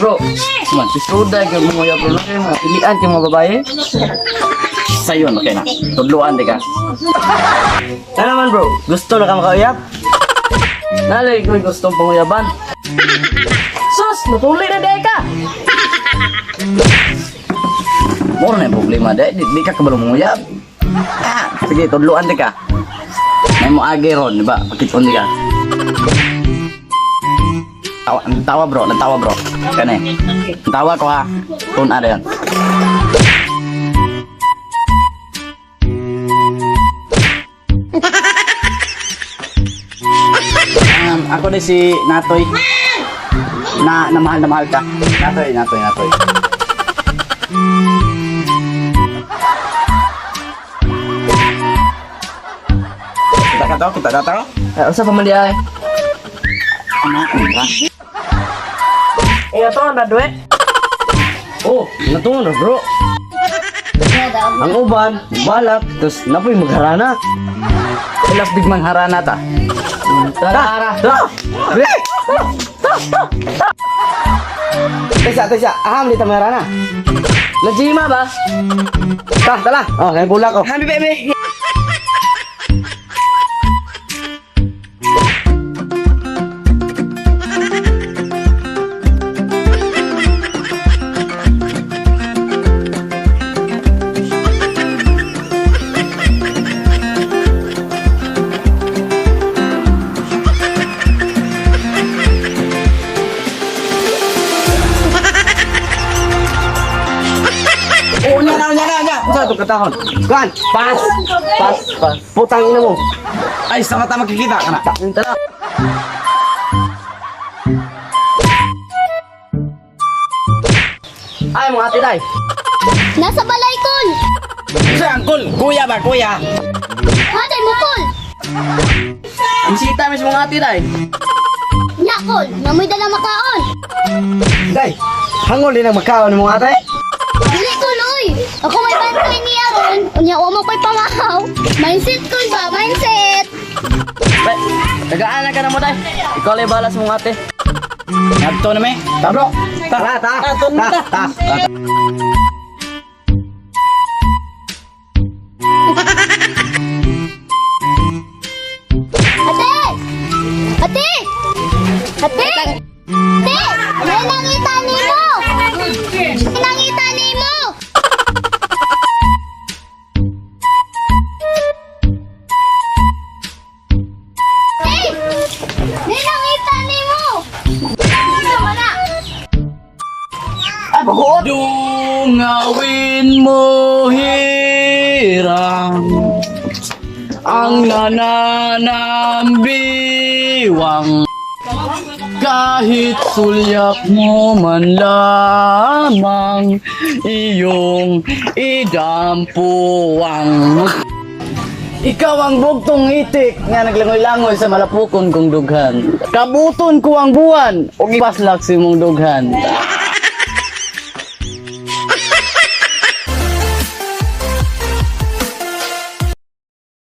bro. Man, suda ka mo ya bro. Pilian ka mga babae. Sayon, okay na. Tudluan di ka. Ano naman bro? Gusto na ka makauyap? Nalay ko gusto panguyaban. Sus, natuloy na dahil ka. Mura na yung problema dahil. Di ka kabalo manguyab. Sige, tudluan di ka. May mo agi ron, di ba? Pakipon di ka. Tawa bro, nagtawa bro. Kane. Tawa ko ha. Tun ada yan. Ako din si Natoy. Na mahal ka. Natoy. Kita datang. Usah pemeliharaan. Iya to, ada duit. Oh, natungod na bro. Ang uban, balak, terus napoy magharana. Ilas big mangharana ta. Tara. Tesa, aham di tamarana. Lajima ba? Tala. Oh, kay bulak ko. Happy baby. Satu ketahon. Kan, pas. Putang ina mo. Ay, sa mata makikita ka na. Tara. Ay, mga ate day. Nasa balay kol. Saan kol? Kuya ba, kuya? Hatay mo kol. Ang sita mismo mga ate day. Nya kol, namoy dala makaon. Day, hangol din ang makaon mo ate. Dili kol oy. Ako may bantay niya ron. Unya o mo ko'y pamahaw. Mindset kol ba, mindset. Day, tagaan na ka na mo day. Ikaw lay balas mo ate. Nagto na me. Ta bro. Ta. Ate! May nangita nimo! May nangita nimo! Hey! May nangita nimo! Dungawin mo hirang ang nananambiwang kahit sulyak mo man lamang iyong idampuang. Ikaw ang bugtong itik nga naglangoy-langoy sa malapukon kong dughan. Kabuton ko ang buwan ug ipaslak si mong dughan.